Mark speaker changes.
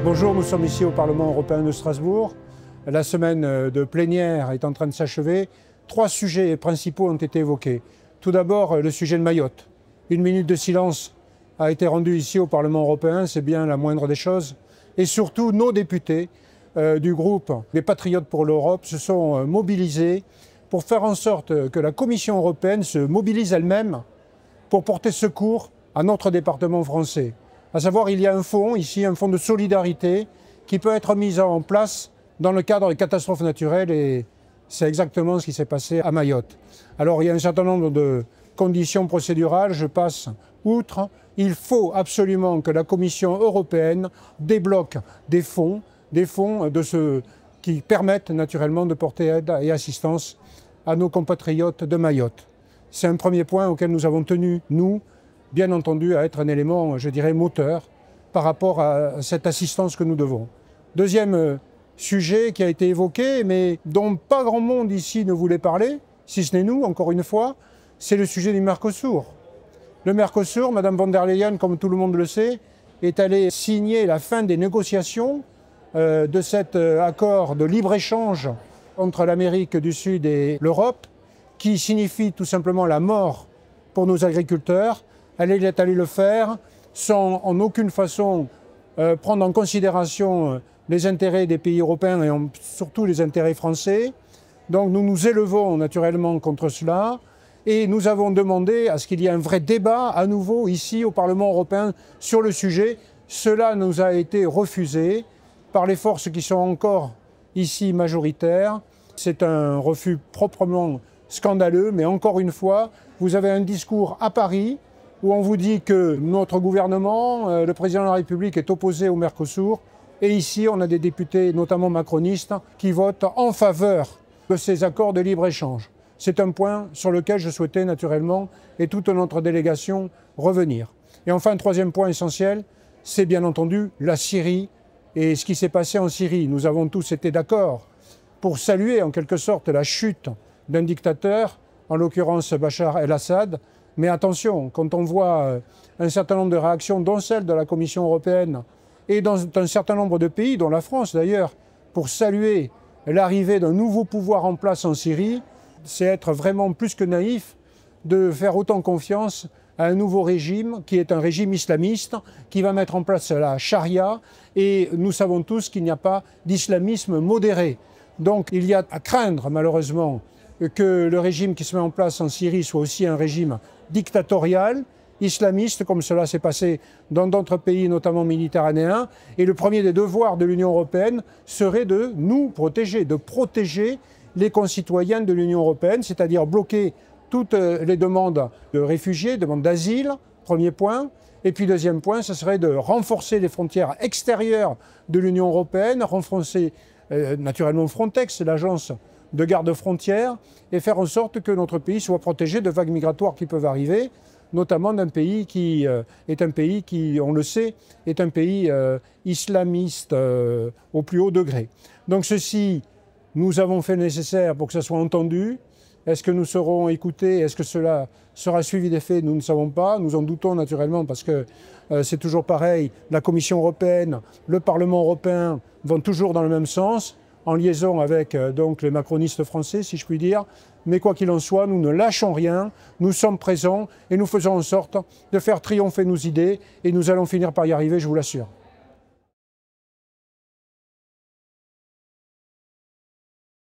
Speaker 1: Bonjour, nous sommes ici au Parlement européen de Strasbourg. La semaine de plénière est en train de s'achever. 3 sujets principaux ont été évoqués. Tout d'abord, le sujet de Mayotte. 1 minute de silence a été rendue ici au Parlement européen, c'est bien la moindre des choses. Et surtout, nos députés du groupe des Patriotes pour l'Europe se sont mobilisés pour faire en sorte que la Commission européenne se mobilise elle-même pour porter secours à notre département français. À savoir, il y a un fonds ici, un fonds de solidarité qui peut être mis en place dans le cadre des catastrophes naturelles et c'est exactement ce qui s'est passé à Mayotte. Alors il y a un certain nombre de conditions procédurales, je passe outre. Il faut absolument que la Commission européenne débloque des fonds qui permettent naturellement de porter aide et assistance à nos compatriotes de Mayotte. C'est un premier point auquel nous avons tenu, nous, bien entendu, à être un élément, je dirais, moteur par rapport à cette assistance que nous devons. Deuxième sujet qui a été évoqué, mais dont pas grand monde ici ne voulait parler, si ce n'est nous, encore une fois, c'est le sujet du Mercosur. Le Mercosur, Mme von der Leyen, comme tout le monde le sait, est allée signer la fin des négociations de cet accord de libre-échange entre l'Amérique du Sud et l'Europe, qui signifie tout simplement la mort pour nos agriculteurs. Elle est allée le faire sans en aucune façon prendre en considération les intérêts des pays européens et surtout les intérêts français. Donc nous nous élevons naturellement contre cela et nous avons demandé à ce qu'il y ait un vrai débat à nouveau ici au Parlement européen sur le sujet. Cela nous a été refusé par les forces qui sont encore ici majoritaires. C'est un refus proprement scandaleux, mais encore une fois, vous avez un discours à Paris où on vous dit que notre gouvernement, le président de la République est opposé au Mercosur. Et ici, on a des députés, notamment macronistes, qui votent en faveur de ces accords de libre-échange. C'est un point sur lequel je souhaitais naturellement, et toute notre délégation, revenir. Et enfin, un troisième point essentiel, c'est bien entendu la Syrie et ce qui s'est passé en Syrie. Nous avons tous été d'accord pour saluer en quelque sorte la chute d'un dictateur, en l'occurrence Bachar el-Assad. Mais attention, quand on voit un certain nombre de réactions, dont celle de la Commission européenne, et dans un certain nombre de pays, dont la France d'ailleurs, pour saluer l'arrivée d'un nouveau pouvoir en place en Syrie, c'est être vraiment plus que naïf de faire autant confiance à un nouveau régime qui est un régime islamiste, qui va mettre en place la charia, et nous savons tous qu'il n'y a pas d'islamisme modéré. Donc il y a à craindre malheureusement que le régime qui se met en place en Syrie soit aussi un régime dictatorial, islamiste, comme cela s'est passé dans d'autres pays, notamment méditerranéens. Et le premier des devoirs de l'Union européenne serait de nous protéger, de protéger les concitoyens de l'Union européenne, c'est-à-dire bloquer toutes les demandes de réfugiés, demandes d'asile, premier point. Et puis deuxième point, ce serait de renforcer les frontières extérieures de l'Union européenne, renforcer naturellement Frontex, l'agence de garde-frontières, et faire en sorte que notre pays soit protégé de vagues migratoires qui peuvent arriver, notamment d'un pays qui est un pays qui, on le sait, est un pays islamiste au plus haut degré. Donc ceci, nous avons fait le nécessaire pour que ça soit entendu. Est-ce que nous serons écoutés? Est-ce que cela sera suivi des faits? Nous ne savons pas. Nous en doutons naturellement parce que c'est toujours pareil. La Commission européenne, le Parlement européen vont toujours dans le même sens, en liaison avec donc les macronistes français, si je puis dire. Mais quoi qu'il en soit, nous ne lâchons rien, nous sommes présents et nous faisons en sorte de faire triompher nos idées et nous allons finir par y arriver, je vous l'assure.